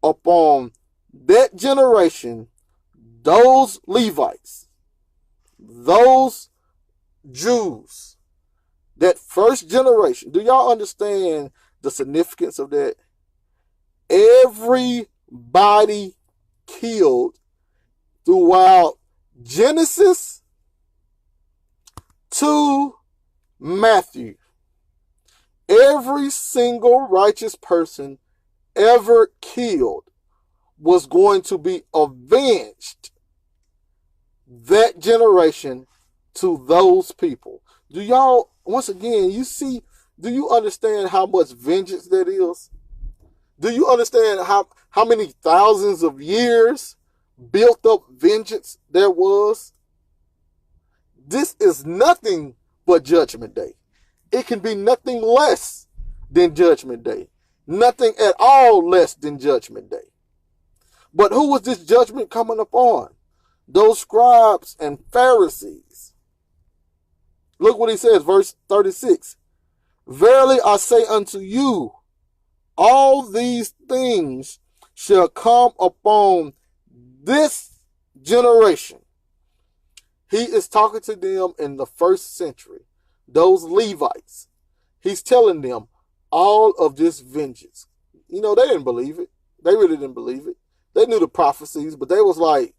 upon that generation, those Levites, those Jews, that first generation. Do y'all understand the significance of that? Everybody killed throughout Genesis to Matthew. Every single righteous person ever killed was going to be avenged, that generation, to those people. Do y'all, once again, you see, do you understand how much vengeance that is? Do you understand how many thousands of years built up vengeance there was? This is nothing but Judgment Day. It can be nothing less than Judgment Day. Nothing at all less than Judgment Day. But who was this judgment coming upon? Those scribes and Pharisees. Look what he says, verse 36. Verily I say unto you, all these things shall come upon this generation. He is talking to them in the first century. Those Levites. He's telling them all of this vengeance. You know, they didn't believe it. They really didn't believe it. They knew the prophecies, but they was like,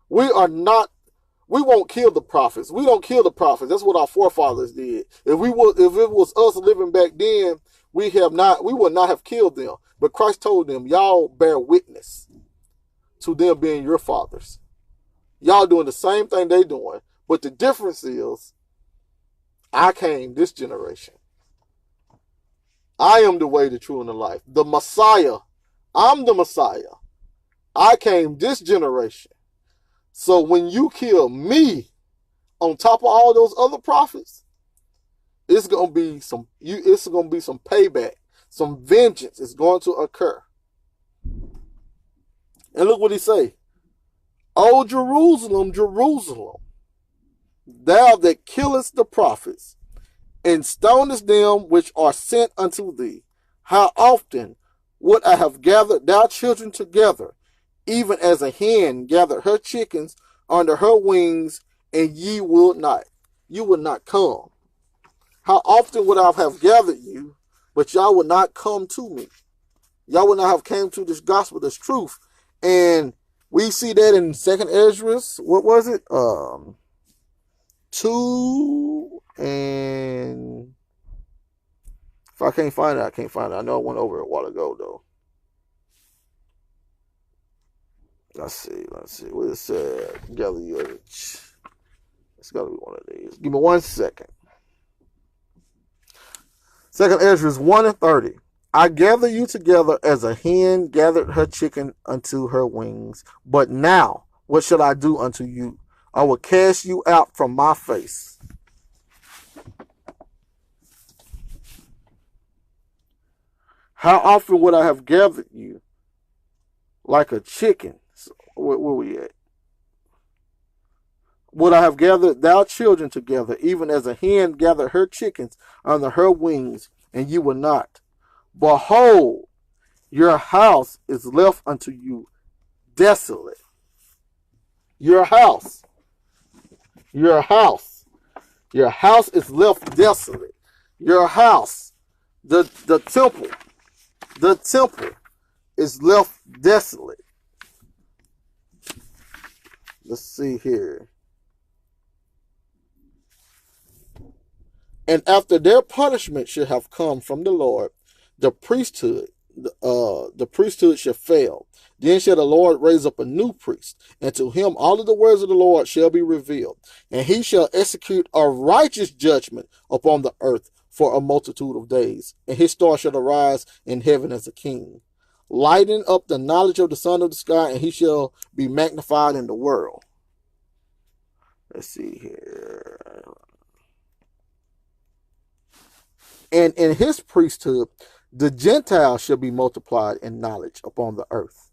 we won't kill the prophets. We don't kill the prophets. That's what our forefathers did. If it was us living back then, we would not have killed them. But Christ told them, y'all bear witness to them being your fathers. Y'all doing the same thing they doing. But the difference is, I came this generation. I am the way, the truth, and the life. The Messiah. I'm the Messiah. I came this generation. So when you kill me on top of all those other prophets, it's gonna be some payback, some vengeance is going to occur. And look what he say. O Jerusalem, Jerusalem, thou that killest the prophets, and stonest them which are sent unto thee, how often would I have gathered thy children together, even as a hen gathered her chickens under her wings, and ye would not. You would not come. How often would I have gathered you, but y'all would not come to me. Y'all would not have came to this gospel, this truth. And we see that in 2nd Ezra, what was it? 2 and if I can't find it, I can't find it. I know I went over it a while ago though. Let's see. What it said? Gather your. It's gotta be one of these. Give me 1 second. 2 Ezra 1 and 30. I gather you together as a hen gathered her chicken unto her wings. But now, what shall I do unto you? I will cast you out from my face. How often would I have gathered you like a chicken? So, where we at? Would I have gathered thou children together, even as a hen gathered her chickens under her wings, and you were not? Behold, your house is left unto you desolate. Your house is left desolate. Your house, the temple is left desolate. Let's see here. And after their punishment should have come from the Lord, the priesthood shall fail. Then shall the Lord raise up a new priest, and to him all of the words of the Lord shall be revealed. And he shall execute a righteous judgment upon the earth for a multitude of days. And his star shall arise in heaven as a king, lighting up the knowledge of the Son of the sky, and he shall be magnified in the world. Let's see here. And in his priesthood, the Gentiles shall be multiplied in knowledge upon the earth,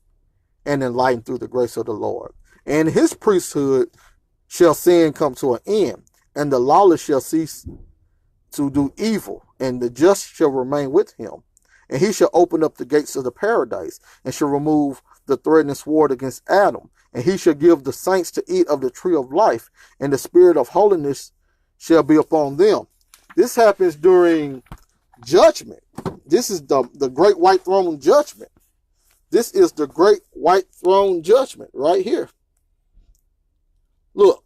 and enlightened through the grace of the Lord. And his priesthood shall sin come to an end, and the lawless shall cease to do evil, and the just shall remain with him. And he shall open up the gates of the paradise, and shall remove the threatening sword against Adam. And he shall give the saints to eat of the tree of life, and the spirit of holiness shall be upon them. This happens during judgment. This is the great white throne judgment. This is the great white throne judgment right here. Look,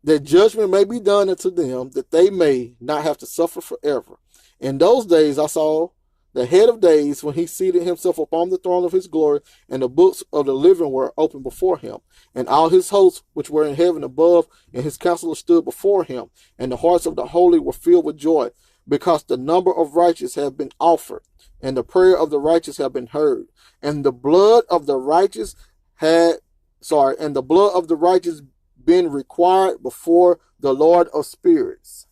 that judgment may be done unto them, that they may not have to suffer forever. In those days I saw the head of days, when he seated himself upon the throne of his glory, and the books of the living were opened before him. And all his hosts which were in heaven above, and his counselors stood before him. And the hearts of the holy were filled with joy, because the number of righteous have been offered, and the prayer of the righteous have been heard. And the blood of the righteous been required before the Lord of spirits.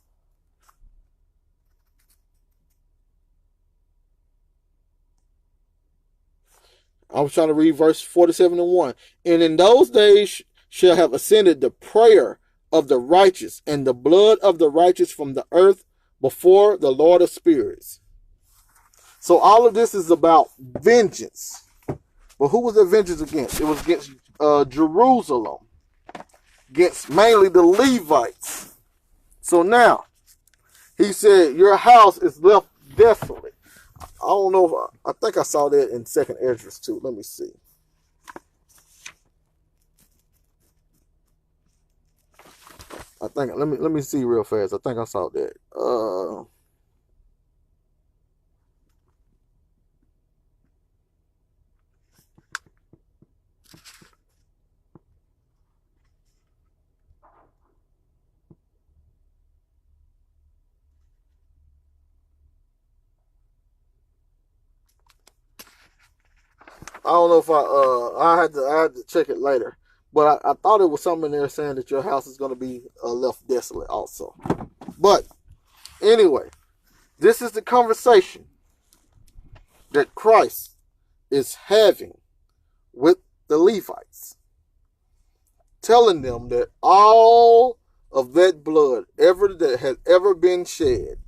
I was trying to read verse 47 and 1. And in those days shall have ascended the prayer of the righteous, and the blood of the righteous from the earth before the Lord of spirits. So all of this is about vengeance. But who was the vengeance against? It was against Jerusalem, against mainly the Levites. So now, he said, your house is left desolate. I don't know if I think I saw that in 2 Ezra too. Let me see. I think let me see real fast. I think I saw that. I don't know if I had to check it later, but I thought it was something in there saying that your house is going to be left desolate also. But anyway, this is the conversation that Christ is having with the Levites, telling them that all of that blood that has ever been shed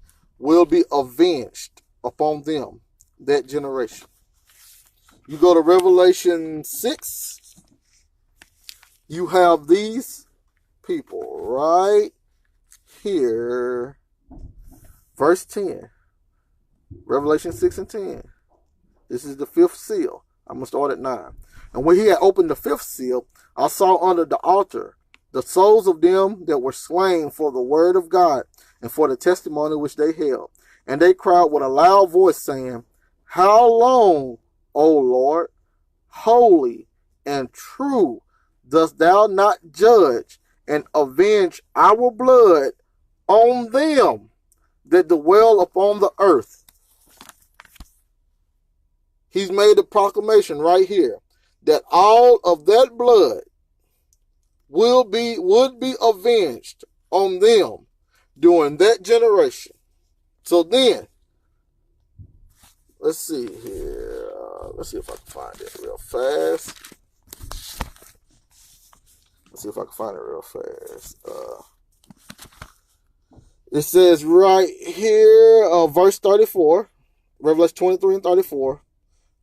will be avenged upon them, that generation. You go to Revelation 6, you have these people right here. Verse 10. Revelation 6 and 10. This is the fifth seal. I'm going to start at 9. And when he had opened the fifth seal, I saw under the altar the souls of them that were slain for the word of God and for the testimony which they held. And they cried with a loud voice, saying, How long, O Lord, holy and true, dost thou not judge and avenge our blood on them that dwell upon the earth? He's made a proclamation right here that all of that blood would be avenged on them during that generation. So then, let's see here. Let's see if I can find it real fast. It says right here, verse 34, Revelation 23 and 34.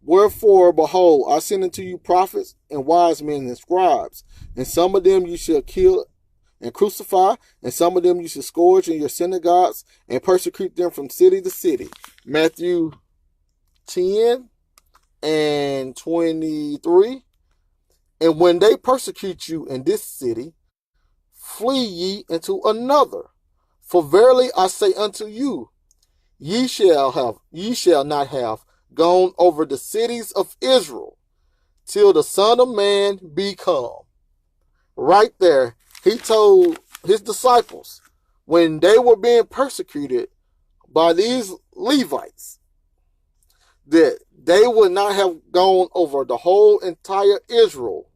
Wherefore, behold, I send unto you prophets and wise men and scribes, and some of them you shall kill and crucify, and some of them you shall scourge in your synagogues and persecute them from city to city. Matthew 10 and 23. And when they persecute you in this city, flee ye into another. For verily I say unto you, ye shall not have gone over the cities of Israel till the Son of Man be come. Right there, he told his disciples when they were being persecuted by these Levites that they would not have gone over the whole entire Israel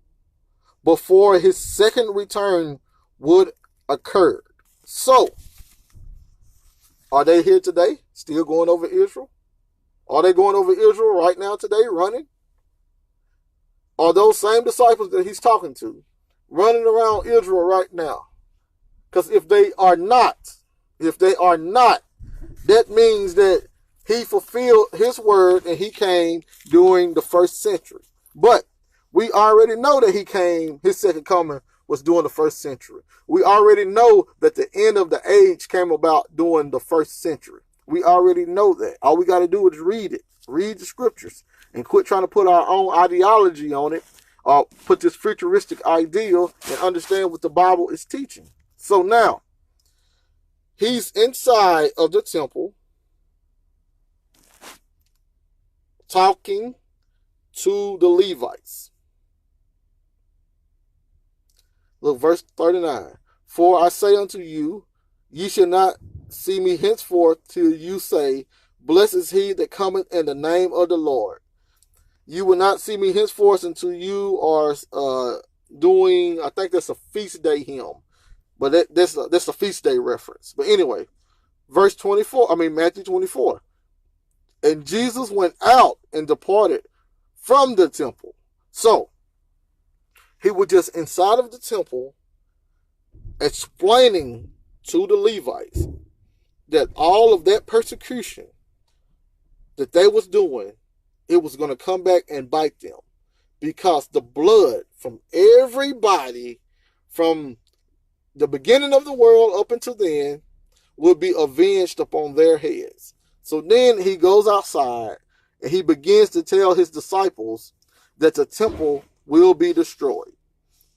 before his second return would occur. So, are they here today, still going over Israel? Are they going over Israel right now today, running? Are those same disciples that he's talking to running around Israel right now? Because if they are not, that means that he fulfilled his word and he came during the first century. But we already know that he came, his second coming was during the first century. We already know that the end of the age came about during the first century. We already know that. All we got to do is read it. Read the scriptures and quit trying to put our own ideology on it or put this futuristic ideal and understand what the Bible is teaching. So now, he's inside of the temple talking to the Levites. Look, verse 39. For I say unto you, ye shall not see me henceforth till you say, Blessed is he that cometh in the name of the Lord. You will not see me henceforth until you are doing, I think that's a feast day hymn. But that's a feast day reference. But anyway, Matthew 24. And Jesus went out and departed from the temple. So, he was just inside of the temple explaining to the Levites that all of that persecution that they was doing, it was going to come back and bite them. Because the blood from everybody from the beginning of the world up until then would be avenged upon their heads. So then he goes outside and he begins to tell his disciples that the temple will be destroyed.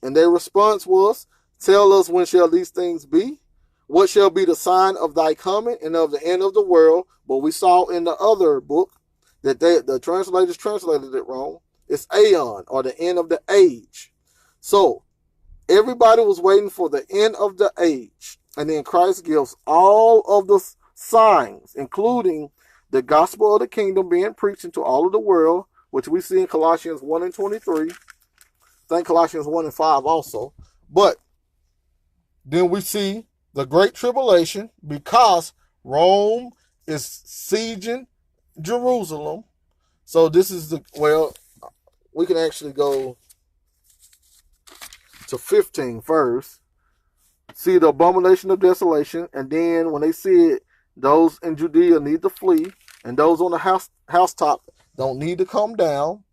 And their response was, Tell us, when shall these things be? What shall be the sign of thy coming and of the end of the world? But we saw in the other book that the translators translated it wrong. It's aeon, or the end of the age. So everybody was waiting for the end of the age. And then Christ gives all of the signs, including the gospel of the kingdom being preached into all of the world, which we see in Colossians 1 and 23. I think Colossians 1 and 5 also. But then we see the Great Tribulation because Rome is sieging Jerusalem. So this is we can actually go to 15 first. See the abomination of desolation. And then when they see it, those in Judea need to flee. And those on the housetop don't need to come down.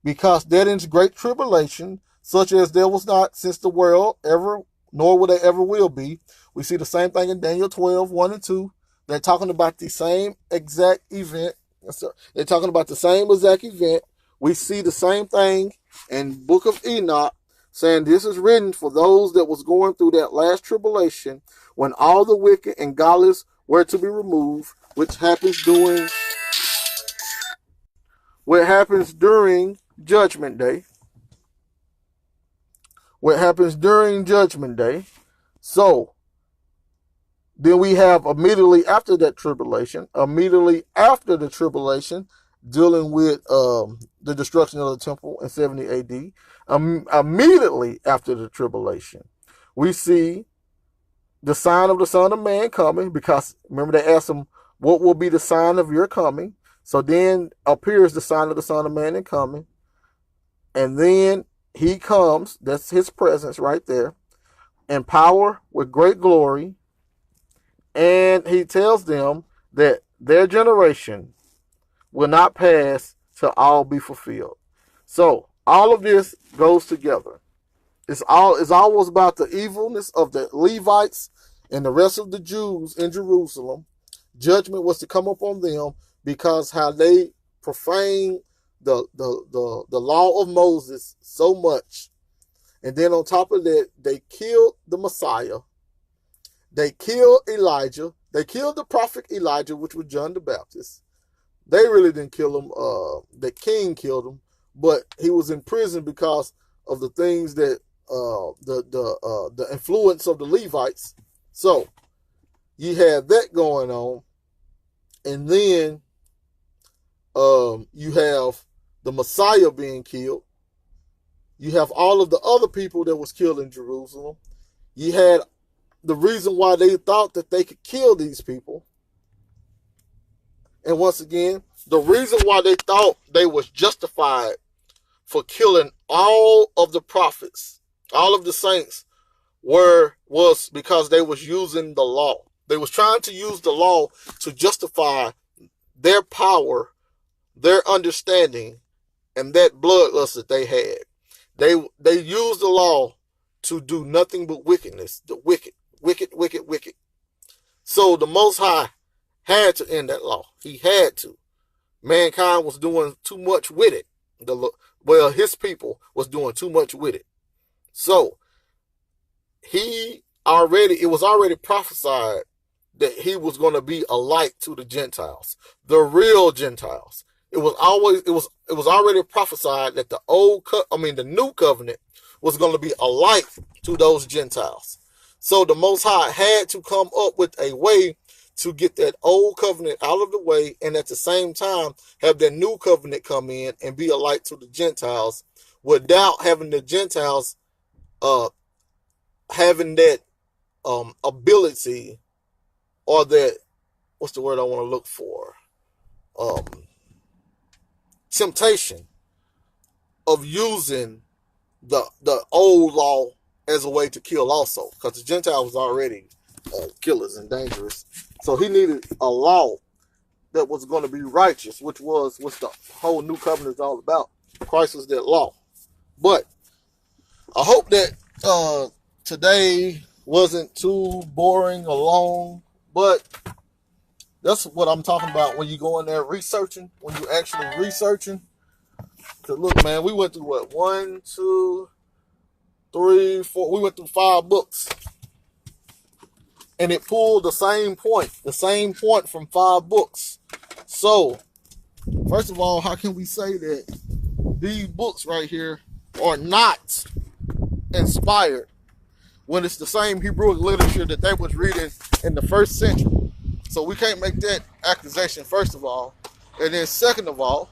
Because that is great tribulation, such as there was not since the world ever, nor will there ever will be. We see the same thing in Daniel 12, 1 and 2. They're talking about the same exact event. They're talking about the same exact event. We see the same thing in Book of Enoch. saying this is written for those that was going through that last tribulation when all the wicked and godless were to be removed, which happens during Judgment Day. What happens during Judgment Day. So then we have immediately after the tribulation, dealing with the destruction of the temple in 70 AD. Immediately after the tribulation, we see the sign of the Son of Man coming, because remember they asked him, what will be the sign of your coming? So then appears the sign of the Son of Man in coming. And then he comes, that's his presence right there, in power with great glory. And he tells them that their generation will not pass till all be fulfilled. So all of this goes together. It's always about the evilness of the Levites and the rest of the Jews in Jerusalem. Judgment was to come upon them because how they profaned the law of Moses so much. And then on top of that, they killed the Messiah. They killed Elijah. They killed the prophet Elijah, which was John the Baptist. They really didn't kill him. The king killed him, but he was in prison because of the things that the influence of the Levites. So you had that going on, and then you have the Messiah being killed. You have all of the other people that was killed in Jerusalem. You had the reason why they thought that they could kill these people. And once again, the reason why they thought they was justified for killing all of the prophets, all of the saints, was because they was using the law. They was trying to use the law to justify their power, their understanding, and that bloodlust that they had. They used the law to do nothing but wickedness. The wicked. So the Most High had to end that law. He had to. Mankind was doing too much with it. His people was doing too much with it. So it was already prophesied that he was going to be a light to the Gentiles, the real Gentiles. It was already prophesied that the new covenant was going to be a light to those Gentiles. So the Most High had to come up with a way to get that old covenant out of the way, and at the same time have that new covenant come in and be a light to the Gentiles, without having the Gentiles having that ability, or that, what's the word I want to look for? Temptation of using the old law as a way to kill also, because the Gentiles was already killers and dangerous. So he needed a law that was going to be righteous, which was what the whole new covenant is all about. Christ was that law. But I hope that today wasn't too boring or long, but that's what I'm talking about when you go in there researching, when you actually researching. Because look, man, we went through what? 1, 2, 3, 4. We went through 5 books. And it pulled the same point from 5 books. So, first of all, how can we say that these books right here are not inspired when it's the same Hebrew literature that they was reading in the 1st century? So we can't make that accusation, first of all. And then second of all,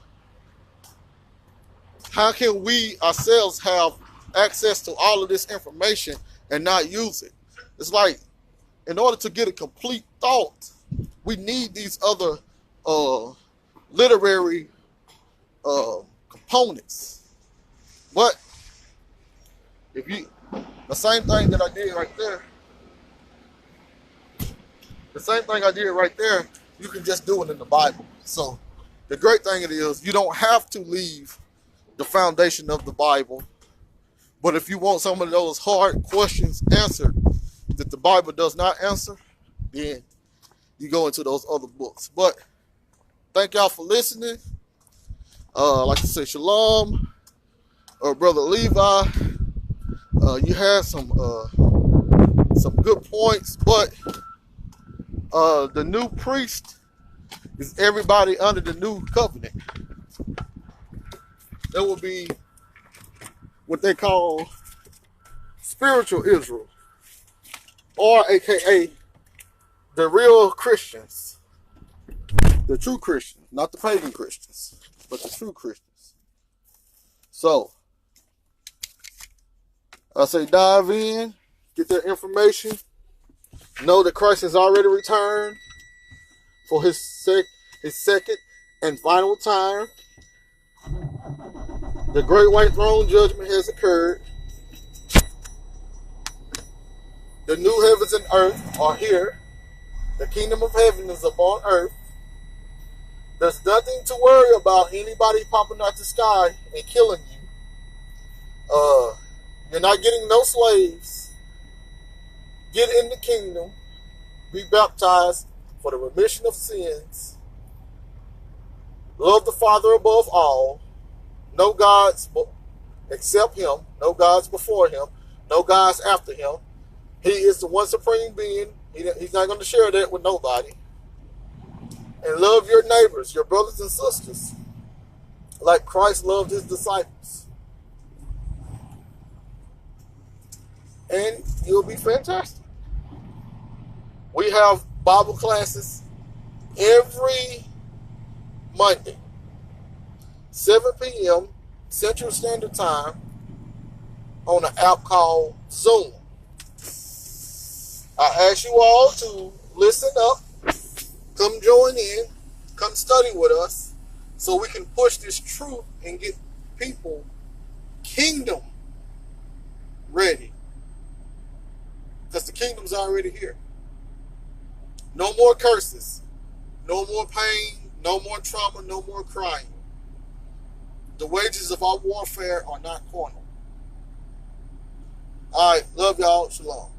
how can we ourselves have access to all of this information and not use it? It's like, in order to get a complete thought, we need these other literary components. But the same thing that I did right there, you can just do it in the Bible. So the great thing it is, you don't have to leave the foundation of the Bible. But if you want some of those hard questions answered that the Bible does not answer, then you go into those other books. But thank y'all for listening. Like I say, shalom, Brother Levi. You had some good points, but the new priest is everybody under the new covenant. That would be what they call spiritual Israel, or AKA the real Christians, the true Christians, not the pagan Christians, but the true Christians. So, I say dive in, get that information, know that Christ has already returned for his second and final time. The great white throne judgment has occurred. The new heavens and earth are here. The kingdom of heaven is upon earth. There's nothing to worry about anybody popping out the sky and killing you. You're not getting no slaves. Get in the kingdom. Be baptized for the remission of sins. Love the Father above all. No gods except him. No gods before him. No gods after him. He is the one supreme being. He's not going to share that with nobody. And love your neighbors, your brothers and sisters, like Christ loved his disciples. And you'll be fantastic. We have Bible classes every Monday, 7 p.m. Central Standard Time on an app called Zoom. I ask you all to listen up, come join in, come study with us so we can push this truth and get people kingdom ready. Because the kingdom's already here. No more curses, no more pain, no more trauma, no more crying. The wages of our warfare are not carnal. All right, love y'all. Shalom.